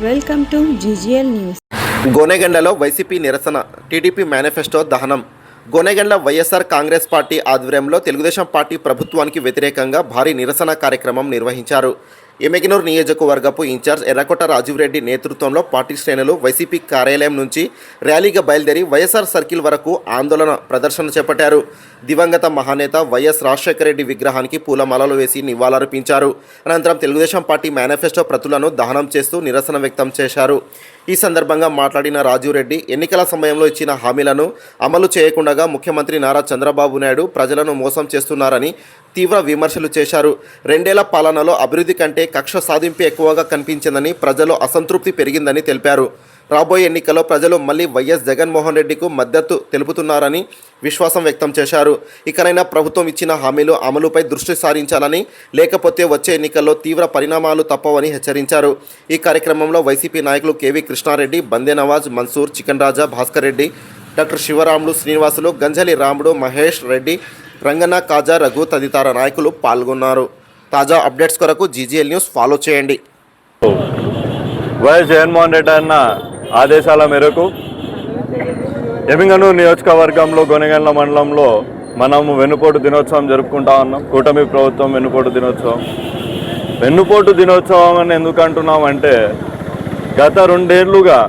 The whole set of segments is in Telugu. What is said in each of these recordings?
Welcome to GGL news. గోనెగండ్లలో వైసీపీ నిరసన, టీడీపీ మేనిఫెస్టో దహనం. గోనెగండ్ల వైఎస్ఆర్ కాంగ్రెస్ పార్టీ ఆధ్వర్యంలో తెలుగుదేశం పార్టీ ప్రభుత్వానికి వ్యతిరేకంగా భారీ నిరసన కార్యక్రమం నిర్వహించారు. ఎమ్మిగనూరు నియోజకవర్గపు ఇన్ఛార్జ్ ఎర్రకోట రాజీవ్ రెడ్డి నేతృత్వంలో పార్టీ శ్రేణులు వైసీపీ కార్యాలయం నుంచి ర్యాలీగా బయలుదేరి వైఎస్ఆర్ సర్కిల్ వరకు ఆందోళన ప్రదర్శన చేపట్టారు. దివంగత మహానేత వైఎస్ రాజశేఖర రెడ్డి విగ్రహానికి పూలమాలలు వేసి నివాళులర్పించారు. అనంతరం తెలుగుదేశం పార్టీ మేనిఫెస్టో ప్రతులను దహనం చేస్తూ నిరసన వ్యక్తం చేశారు. ఈ సందర్భంగా మాట్లాడిన రాజీవ్ రెడ్డి ఎన్నికల సమయంలో ఇచ్చిన హామీలను అమలు చేయకుండా ముఖ్యమంత్రి నారా చంద్రబాబు నాయుడు ప్రజలను మోసం చేస్తున్నారని తీవ్ర విమర్శలు చేశారు. 2 ఏళ్ల పాలనలో అభివృద్ధి కంటే కక్ష సాధింపు ఎక్కువగా కనిపించిందని, ప్రజలు అసంతృప్తి పెరిగిందని తెలిపారు. రాబోయే ఎన్నికల్లో ప్రజలు మళ్లీ వైఎస్ జగన్మోహన్ రెడ్డికు మద్దతు తెలుపుతున్నారని విశ్వాసం వ్యక్తం చేశారు. ఇకనైనా ప్రభుత్వం ఇచ్చిన హామీలు అమలుపై దృష్టి సారించాలని, లేకపోతే వచ్చే ఎన్నికల్లో తీవ్ర పరిణామాలు తప్పవని హెచ్చరించారు. ఈ కార్యక్రమంలో వైసీపీ నాయకులు కేవీ కృష్ణారెడ్డి, బందే నవాజ్, మన్సూర్, చికెన్ రాజా, భాస్కర్ రెడ్డి, డాక్టర్ శివరాములు, శ్రీనివాసులు, గంజలి రాముడు, మహేష్ రెడ్డి, రంగన్న, కాజా, రఘు తదితర నాయకులు పాల్గొన్నారు. తాజా అప్డేట్స్ కొరకు జీజీఎల్ న్యూస్ ఫాలో చేయండి. వైఎస్ జగన్మోహన్ రెడ్డి అన్న ఆదేశాల మేరకు ఎమ్మిగనూరు నియోజకవర్గంలో గోనెగండ్ల మండలంలో మనము వెన్నుపోటు దినోత్సవం జరుపుకుంటా ఉన్నాం. కూటమి ప్రభుత్వం వెన్నుపోటు దినోత్సవం. వెన్నుపోటు దినోత్సవం అని ఎందుకు అంటున్నాం అంటే, గత 2 ఏళ్లుగా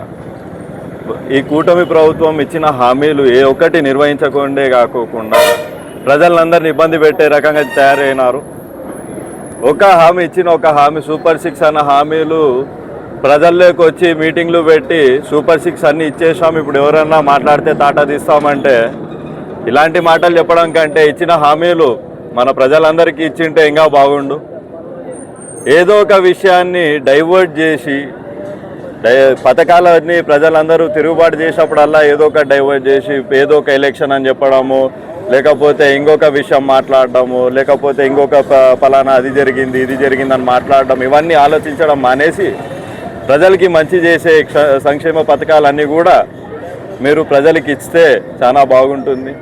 ఈ కూటమి ప్రభుత్వం ఇచ్చిన హామీలు ఏ ఒక్కటి నిర్వహించకుండే కాకోకుండా ప్రజలందరినీ ఇబ్బంది పెట్టే రకంగా తయారైనారు. ఒక హామీ సూపర్ 6 అన్న హామీలు ప్రజల్లోకి వచ్చి మీటింగ్లు పెట్టి సూపర్ 6 అన్నీ ఇచ్చేసాం, ఇప్పుడు ఎవరన్నా మాట్లాడితే తాట తీస్తామంటే, ఇలాంటి మాటలు చెప్పడం కంటే ఇచ్చిన హామీలు మన ప్రజలందరికీ ఇచ్చింటే ఇంకా బాగుండు. ఏదో ఒక విషయాన్ని డైవర్ట్ చేసి పథకాలన్నీ ప్రజలందరూ తిరుగుబాటు చేసినప్పుడల్లా ఏదో ఒక డైవర్ట్ చేసి ఏదో ఒక ఎలక్షన్ అని చెప్పడము, లేకపోతే ఇంకొక విషయం మాట్లాడడము, లేకపోతే ఇంకొక ఫలానా అది జరిగింది ఇది జరిగిందని మాట్లాడడం, ఇవన్నీ ఆలోచించడం మానేసి ప్రజలకి మంచి చేసే సంక్షేమ పథకాలన్నీ కూడా మీరు ప్రజలకి ఇస్తే చాలా బాగుంటుంది.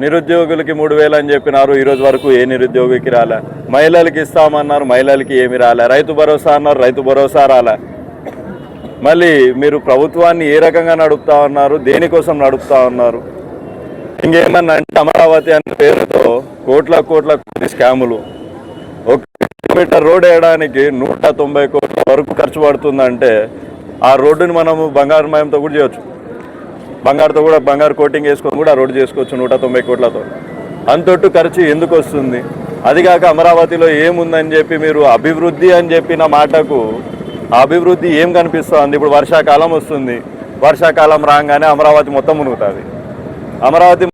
నిరుద్యోగులకి 3,000 అని చెప్పినారు, ఈరోజు వరకు ఏ నిరుద్యోగికి రాలే. మహిళలకి ఇస్తామన్నారు, మహిళలకి ఏమి రాలే. రైతు భరోసా అన్నారు, రైతు భరోసా రాలే. మళ్ళీ మీరు ప్రభుత్వాన్ని ఏ రకంగా నడుపుతా ఉన్నారు, దేనికోసం నడుపుతా ఉన్నారు? ఇంకేమన్నా అంటే అమరావతి అనే పేరుతో కోట్ల స్కాములు. 1 కిలోమీటర్ రోడ్ వేయడానికి 190 కోట్ల వరకు ఖర్చు పడుతుందంటే, ఆ రోడ్డుని మనము బంగారుమయంతో కూడా చేయొచ్చు. బంగారు కోటింగ్ వేసుకొని కూడా రోడ్డు చేసుకోవచ్చు 190 కోట్లతో. అంతొట్టు ఖర్చు ఎందుకు వస్తుంది? అదిగాక అమరావతిలో ఏముందని చెప్పి మీరు అభివృద్ధి అని చెప్పిన మాటకు ఆ అభివృద్ధి ఏం కనిపిస్తుంది? ఇప్పుడు వర్షాకాలం వస్తుంది, వర్షాకాలం రాగానే అమరావతి మొత్తం మునుగుతుంది. అమరావతి